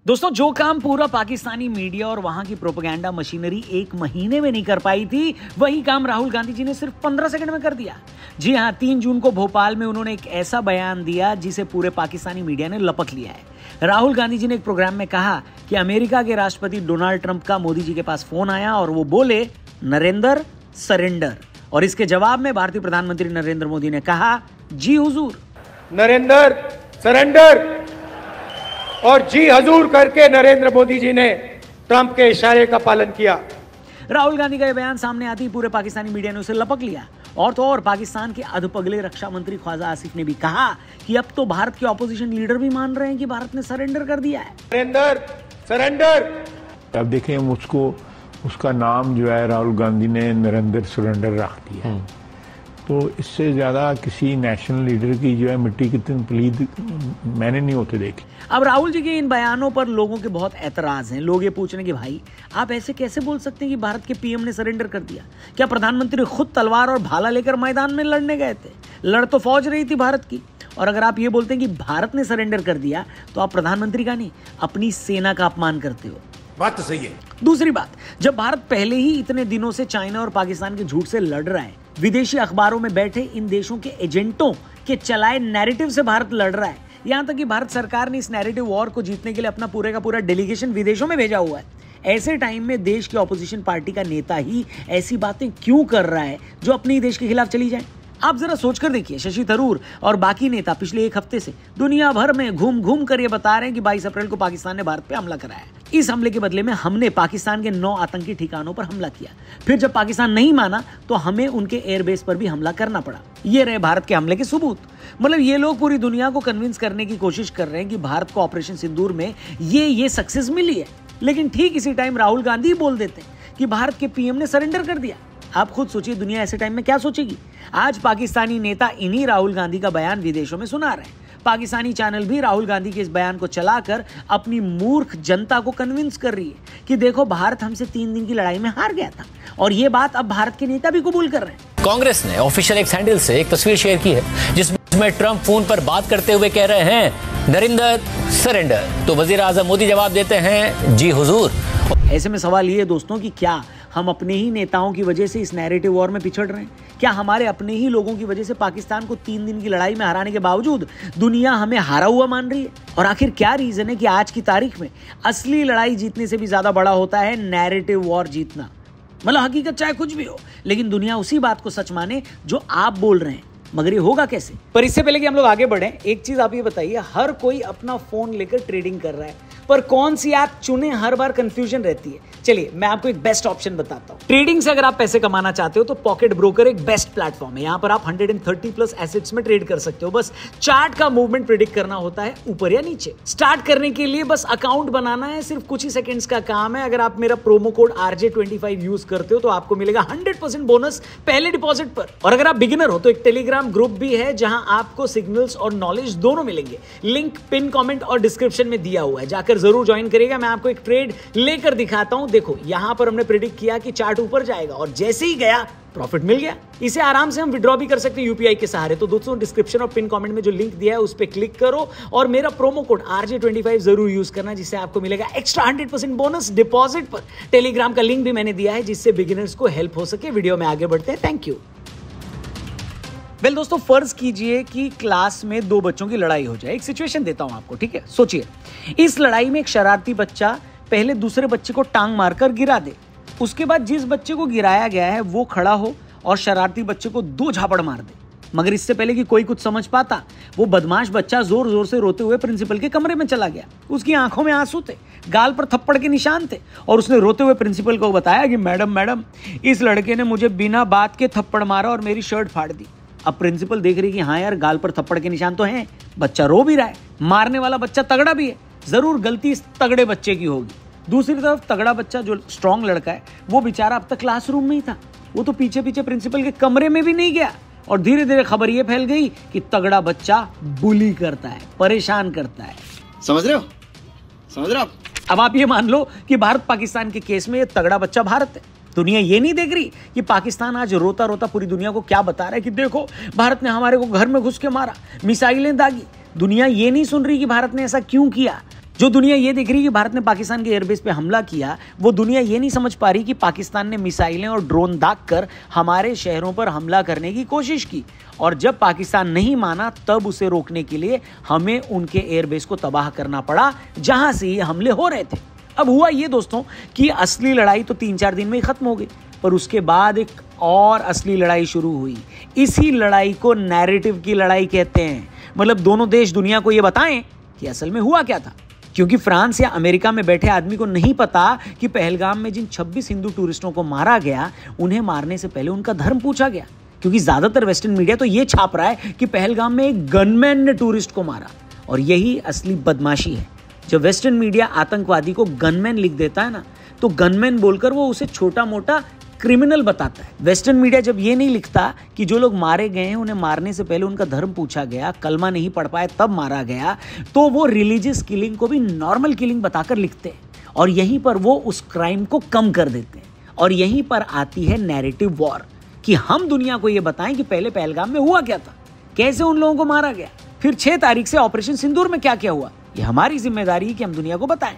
दोस्तों, जो काम पूरा पाकिस्तानी मीडिया और वहां की प्रोपेगेंडा मशीनरी एक महीने में नहीं कर पाई थी, वही काम राहुल गांधी जी ने सिर्फ 15 सेकंड में कर दिया। जी हां, 3 जून को भोपाल में उन्होंने एक ऐसा बयान दिया जिसे पूरे पाकिस्तानी मीडिया ने लपक लिया है। राहुल गांधी जी ने एक प्रोग्राम में कहा कि अमेरिका के राष्ट्रपति डोनाल्ड ट्रंप का मोदी जी के पास फोन आया और वो बोले, नरेंद्र सरेंडर। और इसके जवाब में भारतीय प्रधानमंत्री नरेंद्र मोदी ने कहा, जी हुजूर। नरेंद्र सरेंडर और जी हजूर करके नरेंद्र मोदी जी ने ट्रंप के इशारे का पालन किया। राहुल गांधी का यह बयान सामने आते ही पूरे पाकिस्तानी मीडिया ने उसे लपक लिया। और तो और पाकिस्तान के अधपगले रक्षा मंत्री ख्वाजा आसिफ ने भी कहा कि अब तो भारत के ऑपोजिशन लीडर भी मान रहे हैं कि भारत ने सरेंडर कर दिया है। नरेंद्र सरेंडर। अब देखें, उसको उसका नाम जो है राहुल गांधी ने नरेंद्र सरेंडर रख दिया। तो इससे ज्यादा किसी नेशनल लीडर की जो है मिट्टी की तकलीद मैंने नहीं होते देखी। अब राहुल जी के इन बयानों पर लोगों के बहुत एतराज हैं। लोग ये पूछ रहे हैं कि भाई, आप ऐसे कैसे बोल सकते हैं कि भारत के पीएम ने सरेंडर कर दिया? क्या प्रधानमंत्री खुद तलवार और भाला लेकर मैदान में लड़ने गए थे? लड़ तो फौज रही थी भारत की। और अगर आप ये बोलते हैं कि भारत ने सरेंडर कर दिया, तो आप प्रधानमंत्री का नहीं, अपनी सेना का अपमान करते हो। बात तो सही है। दूसरी बात, जब भारत पहले ही इतने दिनों से चाइना और पाकिस्तान के झूठ से लड़ रहा है, विदेशी अखबारों में बैठे इन देशों के एजेंटों के चलाए नैरेटिव से भारत लड़ रहा है, यहां तक कि भारत सरकार ने इस नैरेटिव वॉर को जीतने के लिए अपना पूरे का पूरा डेलीगेशन विदेशों में भेजा हुआ है। ऐसे टाइम में देश की ऑपोजिशन पार्टी का नेता ही ऐसी बातें क्यों कर रहा है जो अपने ही देश के खिलाफ चली जाए? आप जरा सोचकर देखिए, शशि थरूर और बाकी नेता पिछले एक हफ्ते से दुनिया भर में घूम घूम कर ये बता रहे हैं कि 22 अप्रैल को पाकिस्तान ने भारत पे हमला कराया। इस हमले के बदले में हमने पाकिस्तान के 9 आतंकी ठिकानों पर हमला किया। फिर जब पाकिस्तान नहीं माना तो हमें उनके एयरबेस पर भी हमला करना पड़ा। ये रहे भारत के हमले के सबूत। मतलब ये लोग पूरी दुनिया को कन्विंस करने की कोशिश कर रहे हैं कि भारत को ऑपरेशन सिंदूर में ये सक्सेस मिली है। लेकिन ठीक इसी टाइम राहुल गांधी बोल देते हैं कि भारत के पीएम ने सरेंडर कर दिया। आप खुद सोचिए, दुनिया ऐसे टाइम में क्या सोचेगी? आज पाकिस्तानी नेता इन्हीं राहुल गांधी का बयान विदेशों में सुना रहे हैं। पाकिस्तानी चैनल भी राहुल गांधी के इस बयान को चलाकर अपनी मूर्ख जनता को कन्विंस कर रही है कि देखो, भारत हमसे 3 दिन की लड़ाई में हार गया था। और ये बात अब भारत के नेता भी कबूल कर रहे हैं। कांग्रेस ने ऑफिशियल एक्स हैंडल से एक तस्वीर शेयर की है जिसमें ट्रंप फोन पर बात करते हुए कह रहे हैं, नरेंद्र सरेंडर। तो वजीर आजम मोदी जवाब देते हैं, जी हुजूर। ऐसे में सवाल ये है दोस्तों कि क्या हम अपने ही नेताओं की वजह से इस नैरेटिव वॉर में पिछड़ रहे हैं? क्या हमारे अपने ही लोगों की वजह से पाकिस्तान को 3 दिन की लड़ाई में हराने के बावजूद दुनिया हमें हारा हुआ मान रही है? और आखिर क्या रीजन है कि आज की तारीख में असली लड़ाई जीतने से भी ज्यादा बड़ा होता है नैरेटिव वॉर जीतना? मतलब हकीकत चाहे कुछ भी हो, लेकिन दुनिया उसी बात को सच माने जो आप बोल रहे हैं। मगर ये होगा कैसे? पर इससे पहले कि हम लोग आगे बढ़े, एक चीज आप ये बताइए, हर कोई अपना फोन लेकर ट्रेडिंग कर रहा है, पर कौन सी ऐप चुने हर बार कंफ्यूजन रहती है। चलिए मैं आपको एक बेस्ट ऑप्शन बताता हूं। ट्रेडिंग से अगर आप पैसे कमाना चाहते हो तो पॉकेट ब्रोकर एक बेस्ट प्लेटफॉर्म है। यहां पर आप 130 प्लस एसेट्स में ट्रेड कर सकते हो। बस चार्ट का मूवमेंट प्रेडिक्ट करना होता है, ऊपर या नीचे। स्टार्ट करने के लिए बस अकाउंट बनाना है, सिर्फ कुछ ही सेकंड्स का काम है। अगर आप मेरा प्रोमो कोड RJ25 यूज करते हो तो आपको मिलेगा 100% बोनस पहले डिपॉजिट पर। और अगर आप बिगिनर हो तो एक टेलीग्राम ग्रुप भी है जहां आपको सिग्नल्स और नॉलेज दोनों मिलेंगे। लिंक पिन कमेंट और डिस्क्रिप्शन में दिया हुआ है, जाकर जरूर ज्वाइन करिएगा। मैं आपको एक ट्रेड लेकर दिखाता हूं। देखो, यहां पर हमने प्रेडिक्ट किया कि चार्ट ऊपर जाएगा और जैसे ही गया प्रॉफिट मिल गया। इसे आराम से हम विड्रॉ भी कर सकते हैं यूपीआई के सहारे। तो दोस्तों, डिस्क्रिप्शन और पिन कमेंट में जो लिंक दिया है उस पर क्लिक करो और मेरा प्रोमो कोड RJ25 जरूर यूज करना, जिससे आपको मिलेगा एक्स्ट्रा 100% बोनस डिपॉजिट पर। टेलीग्राम का लिंक भी मैंने दिया है जिससे बिगिनर्स को हेल्प हो सके। वीडियो में आगे बढ़ते हैं। Thank you. वेल दोस्तों, फर्ज कीजिए कि क्लास में 2 बच्चों की लड़ाई हो जाए। एक सिचुएशन देता हूं आपको, ठीक है? सोचिए, इस लड़ाई में एक शरारती बच्चा पहले दूसरे बच्चे को टांग मारकर गिरा दे। उसके बाद जिस बच्चे को गिराया गया है वो खड़ा हो और शरारती बच्चे को 2 झापड़ मार दे। मगर इससे पहले कि कोई कुछ समझ पाता, वो बदमाश बच्चा जोर जोर से रोते हुए प्रिंसिपल के कमरे में चला गया। उसकी आंखों में आंसू थे, गाल पर थप्पड़ के निशान थे और उसने रोते हुए प्रिंसिपल को बताया कि मैडम, इस लड़के ने मुझे बिना बात के थप्पड़ मारा और मेरी शर्ट फाड़ दी। अब प्रिंसिपल देख रही कि हाँ यार, गाल पर थप्पड़ के निशान तो हैं, बच्चा रो भी रहा है, मारने वाला बच्चा तगड़ा भी है, जरूर गलती इस तगड़े बच्चे की होगी। दूसरी तरफ तगड़ा बच्चा, जो स्ट्रांग लड़का है, वो बेचारा अब तक क्लासरूम में ही था। वो तो पीछे पीछे प्रिंसिपल के कमरे में भी नहीं गया और धीरे धीरे खबर ये फैल गई कि तगड़ा बच्चा बुली करता है, परेशान करता है। समझ रहे हो? अब आप ये मान लो कि भारत पाकिस्तान के केस में ये तगड़ा बच्चा भारत है। दुनिया ये नहीं देख रही कि पाकिस्तान आज रोता रोता पूरी दुनिया को क्या बता रहा है कि देखो, भारत ने हमारे को घर में घुस के मारा, मिसाइलें दागी। दुनिया ये नहीं सुन रही कि भारत ने ऐसा क्यों किया। जो दुनिया ये देख रही है कि भारत ने पाकिस्तान के एयरबेस पे हमला किया, वो दुनिया ये नहीं समझ पा रही कि पाकिस्तान ने मिसाइलें और ड्रोन दागकर हमारे शहरों पर हमला करने की कोशिश की, और जब पाकिस्तान नहीं माना तब उसे रोकने के लिए हमें उनके एयरबेस को तबाह करना पड़ा जहां से ये हमले हो रहे थे। अब हुआ ये दोस्तों कि असली लड़ाई तो 3-4 दिन में ही खत्म हो गई, पर उसके बाद एक और असली लड़ाई शुरू हुई। इसी लड़ाई को नैरेटिव की लड़ाई कहते हैं। मतलब दोनों देश दुनिया को ये बताएं कि असल में हुआ क्या था, क्योंकि फ्रांस या अमेरिका में बैठे आदमी को नहीं पता कि पहलगाम में जिन 26 हिंदू टूरिस्टों को मारा गया, उन्हें मारने से पहले उनका धर्म पूछा गया। क्योंकि ज्यादातर वेस्टर्न मीडिया तो ये छाप रहा है कि पहलगाम में एक गनमैन ने टूरिस्ट को मारा, और यही असली बदमाशी है। जब वेस्टर्न मीडिया आतंकवादी को गनमैन लिख देता है ना, तो गनमैन बोलकर वो उसे छोटा मोटा क्रिमिनल बताता है। वेस्टर्न मीडिया जब ये नहीं लिखता कि जो लोग मारे गए हैं उन्हें मारने से पहले उनका धर्म पूछा गया, कलमा नहीं पढ़ पाए तब मारा गया, तो वो रिलीजियस किलिंग को भी नॉर्मल किलिंग बताकर लिखते हैं, और यहीं पर वो उस क्राइम को कम कर देते हैं। और यहीं पर आती है नैरेटिव वॉर, कि हम दुनिया को ये बताएं कि पहले पहलगाम में हुआ क्या था, कैसे उन लोगों को मारा गया, फिर 6 तारीख से ऑपरेशन सिंदूर में क्या क्या हुआ। ये हमारी जिम्मेदारी है कि हम दुनिया को बताएं।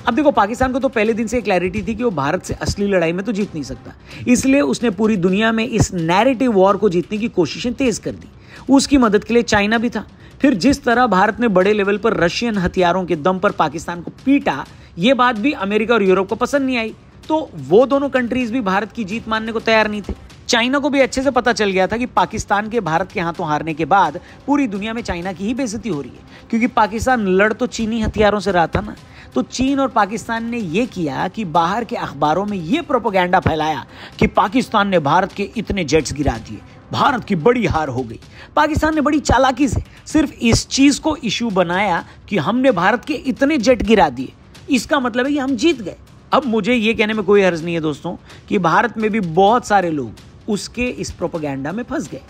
अब देखो, पाकिस्तान को तो पहले दिन से क्लैरिटी थी कि वो भारत से असली लड़ाई में तो जीत नहीं सकता, इसलिए उसने पूरी दुनिया में इस नैरेटिव वॉर को जीतने की कोशिशें तेज कर दी। उसकी मदद के लिए चाइना भी था। फिर जिस तरह भारत ने बड़े लेवल पर रशियन हथियारों के दम पर पाकिस्तान को पीटा, ये बात भी अमेरिका और यूरोप को पसंद नहीं आई, तो वो दोनों कंट्रीज भी भारत की जीत मानने को तैयार नहीं थे। चाइना को भी अच्छे से पता चल गया था कि पाकिस्तान के भारत के हाथों हारने के बाद पूरी दुनिया में चाइना की ही बेइज्जती हो रही है, क्योंकि पाकिस्तान लड़ तो चीनी हथियारों से रहा था ना। तो चीन और पाकिस्तान ने यह किया कि बाहर के अखबारों में यह प्रोपेगेंडा फैलाया कि पाकिस्तान ने भारत के इतने जेट्स गिरा दिए, भारत की बड़ी हार हो गई। पाकिस्तान ने बड़ी चालाकी से सिर्फ इस चीज को इशू बनाया कि हमने भारत के इतने जेट गिरा दिए, इसका मतलब है कि हम जीत गए। अब मुझे यह कहने में कोई हर्ज नहीं है दोस्तों कि भारत में भी बहुत सारे लोग उसके इस प्रोपेगेंडा में फंस गए।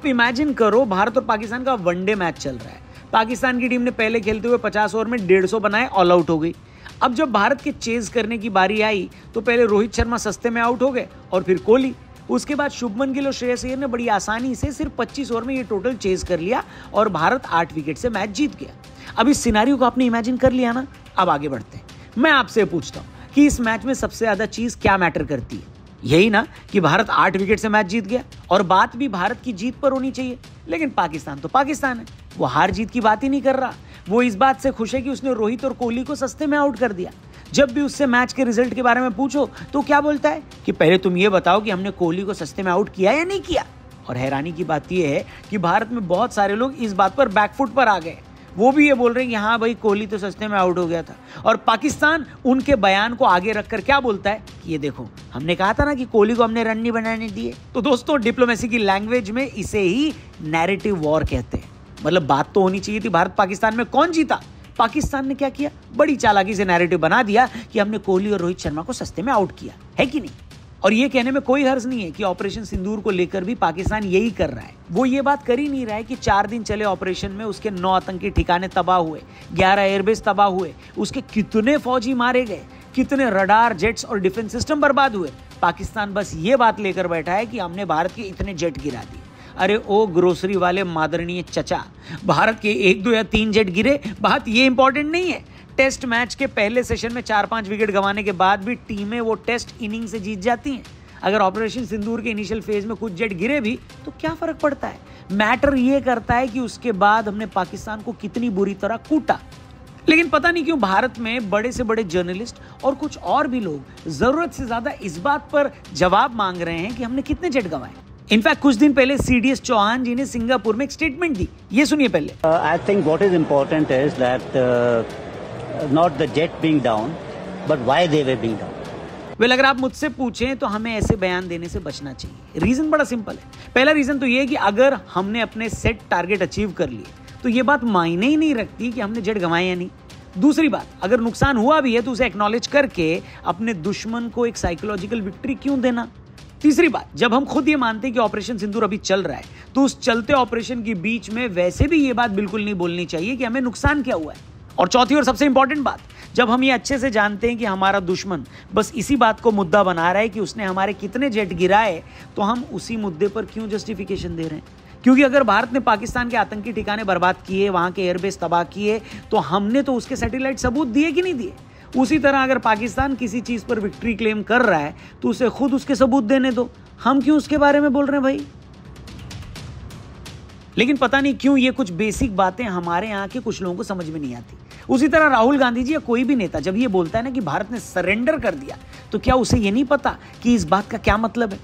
इमेजिन करो, भारत और पाकिस्तान का वनडे मैच चल रहा है। पाकिस्तान की टीम ने पहले खेलते हुए 50 ओवर में 150 बनाए, ऑल आउट हो गई। अब जब भारत के चेज करने की बारी आई तो पहले रोहित शर्मा सस्ते में आउट हो गए, और फिर कोहली, उसके बाद शुभमन गिल और श्रेयस अय्यर ने बड़ी आसानी से सिर्फ 25 ओवर में ये टोटल चेज कर लिया, और भारत 8 विकेट से मैच जीत गया। अब इस सिनेरियो को आपने इमेजिन कर लिया ना। अब आगे बढ़ते हैं। मैं आपसे पूछता हूं कि इस मैच में सबसे ज्यादा चीज क्या मैटर करती है? यही ना कि भारत 8 विकेट से मैच जीत गया, और बात भी भारत की जीत पर होनी चाहिए। लेकिन पाकिस्तान तो पाकिस्तान है, वो हार जीत की बात ही नहीं कर रहा। वो इस बात से खुश है कि उसने रोहित और कोहली को सस्ते में आउट कर दिया। जब भी उससे मैच के रिजल्ट के बारे में पूछो तो क्या बोलता है कि पहले तुम ये बताओ कि हमने कोहली को सस्ते में आउट किया या नहीं किया। और हैरानी की बात यह है कि भारत में बहुत सारे लोग इस बात पर बैकफुट पर आ गए। वो भी ये बोल रहे हैं कि हाँ भाई, कोहली तो सस्ते में आउट हो गया था। और पाकिस्तान उनके बयान को आगे रखकर क्या बोलता है कि ये देखो, हमने कहा था ना कि कोहली को हमने रन नहीं बनाने दिए। तो दोस्तों, डिप्लोमेसी की लैंग्वेज में इसे ही नैरेटिव वॉर कहते हैं। मतलब बात तो होनी चाहिए थी भारत पाकिस्तान में कौन जीता। पाकिस्तान ने क्या किया? बड़ी चालाकी से नैरेटिव बना दिया कि हमने कोहली और रोहित शर्मा को सस्ते में आउट किया, है कि नहीं। और ये कहने में कोई हर्ज नहीं है कि ऑपरेशन सिंदूर को लेकर भी पाकिस्तान यही कर रहा है। वो ये बात कर ही नहीं रहा है कि 4 दिन चले ऑपरेशन में उसके 9 आतंकी ठिकाने तबाह हुए, 11 एयरबेस तबाह हुए, उसके कितने फौजी मारे गए, कितने रडार, जेट्स और डिफेंस सिस्टम बर्बाद हुए। पाकिस्तान बस ये बात लेकर बैठा है कि हमने भारत के इतने जेट गिरा दिए। अरे ओ ग्रोसरी वाले मादरणीय चचा, भारत के 1, 2 या 3 जेट गिरे, बात ये इंपॉर्टेंट नहीं है। टेस्ट मैच के पहले सेशन में 4-5 विकेट गंवाने के बाद भी टीमें वो टेस्ट इनिंग से जीत जाती हैं। अगर ऑपरेशन सिंदूर के इनिशियल फेज में कुछ जेट गिरे भी तो क्या फर्क पड़ता है? मैटर ये करता है कि उसके बाद हमने पाकिस्तान को कितनी बुरी तरह कूटा। लेकिन पता नहीं क्यों भारत में बड़े से बड़े जर्नलिस्ट और कुछ और भी लोग जरूरत से ज्यादा इस बात पर जवाब मांग रहे हैं कि हमने कितने जेट गंवाए। इनफैक्ट कुछ दिन पहले CDS चौहान जी ने सिंगापुर में एक स्टेटमेंट दी, ये सुनिए पहले। I think what is important is that not the jet being down, but why they were being down. Well, अगर आप मुझसे पूछें तो हमें ऐसे बयान देने से बचना चाहिए। रीजन बड़ा सिंपल है। पहला रीजन तो ये है कि अगर हमने अपने सेट टारगेट अचीव कर लिए तो ये बात मायने ही नहीं रखती कि हमने जेट गंवाए या नहीं। दूसरी बात, अगर नुकसान हुआ भी है तो उसे एक्नॉलेज करके अपने दुश्मन को एक साइकोलॉजिकल विक्ट्री क्यों देना। तीसरी बात, जब हम खुद ये मानते हैं कि ऑपरेशन सिंदूर अभी चल रहा है तो उस चलते ऑपरेशन के बीच में वैसे भी ये बात बिल्कुल नहीं बोलनी चाहिए कि हमें नुकसान क्या हुआ है। और चौथी और सबसे इंपॉर्टेंट बात, जब हम ये अच्छे से जानते हैं कि हमारा दुश्मन बस इसी बात को मुद्दा बना रहा है कि उसने हमारे कितने जेट गिराए, तो हम उसी मुद्दे पर क्यों जस्टिफिकेशन दे रहे हैं? क्योंकि अगर भारत ने पाकिस्तान के आतंकी ठिकाने बर्बाद किए, वहां के एयरबेस तबाह किए, तो हमने तो उसके सैटेलाइट सबूत दिए कि नहीं दिए। उसी तरह अगर पाकिस्तान किसी चीज पर विक्ट्री क्लेम कर रहा है तो उसे खुद उसके सबूत देने दो, हम क्यों उसके बारे में बोल रहे हैं भाई। लेकिन पता नहीं क्यों ये कुछ बेसिक बातें हमारे यहाँ के कुछ लोगों को समझ में नहीं आती। उसी तरह राहुल गांधी जी या कोई भी नेता जब ये बोलता है ना कि भारत ने सरेंडर कर दिया, तो क्या उसे ये नहीं पता कि इस बात का क्या मतलब है।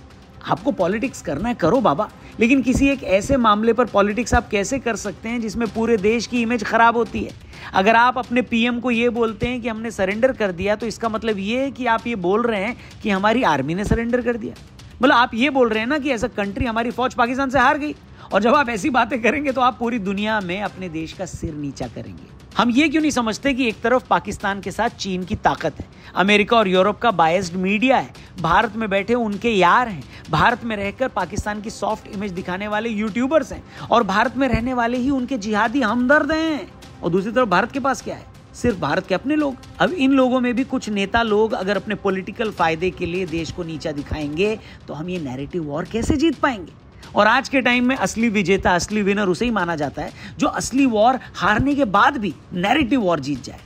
आपको पॉलिटिक्स करना है, करो बाबा, लेकिन किसी एक ऐसे मामले पर पॉलिटिक्स आप कैसे कर सकते हैं जिसमें पूरे देश की इमेज खराब होती है। अगर आप अपने पीएम को ये बोलते हैं कि हमने सरेंडर कर दिया, तो इसका मतलब ये है कि आप ये बोल रहे हैं कि हमारी आर्मी ने सरेंडर कर दिया। मतलब आप ये बोल रहे हैं ना कि एज अ कंट्री हमारी फौज पाकिस्तान से हार गई। और जब आप ऐसी बातें करेंगे तो आप पूरी दुनिया में अपने देश का सिर नीचा करेंगे। हम ये क्यों नहीं समझते कि एक तरफ पाकिस्तान के साथ चीन की ताकत है, अमेरिका और यूरोप का बायस्ड मीडिया है, भारत में बैठे उनके यार हैं, भारत में रहकर पाकिस्तान की सॉफ्ट इमेज दिखाने वाले यूट्यूबर्स हैं, और भारत में रहने वाले ही उनके जिहादी हमदर्द हैं। और दूसरी तरफ भारत के पास क्या है? सिर्फ भारत के अपने लोग। अब इन लोगों में भी कुछ नेता लोग अगर अपने पॉलिटिकल फायदे के लिए देश को नीचा दिखाएंगे तो हम ये नैरेटिव वॉर कैसे जीत पाएंगे। और आज के टाइम में असली विजेता, असली विनर उसे ही माना जाता है जो असली वॉर हारने के बाद भी नैरेटिव वॉर जीत जाए।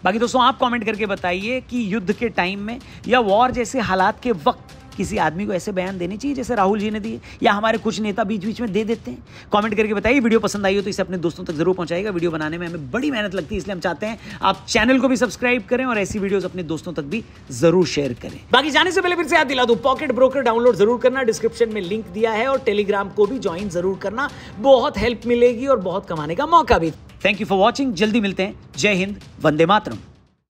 बाकी दोस्तों आप कमेंट करके बताइए कि युद्ध के टाइम में या वॉर जैसे हालात के वक्त किसी आदमी को ऐसे बयान देने चाहिए जैसे राहुल जी ने दिए, या हमारे कुछ नेता बीच बीच में दे देते हैं। कमेंट करके बताइए। वीडियो पसंद आई हो तो इसे अपने दोस्तों तक जरूर पहुंचाइएगा। वीडियो बनाने में हमें बड़ी मेहनत लगती है, इसलिए हम चाहते हैं आप चैनल को भी सब्सक्राइब करें और ऐसी वीडियोस अपने दोस्तों तक भी जरूर शेयर करें। बाकी जाने से पहले फिर से याद दिला दूं, पॉकेट ब्रोकर डाउनलोड जरूर करना, डिस्क्रिप्शन में लिंक दिया है, और टेलीग्राम को भी ज्वाइन जरूर करना, बहुत हेल्प मिलेगी और बहुत कमाने का मौका भी। Thank you for watching. जल्दी मिलते हैं। जय हिंद, वंदे मातरम।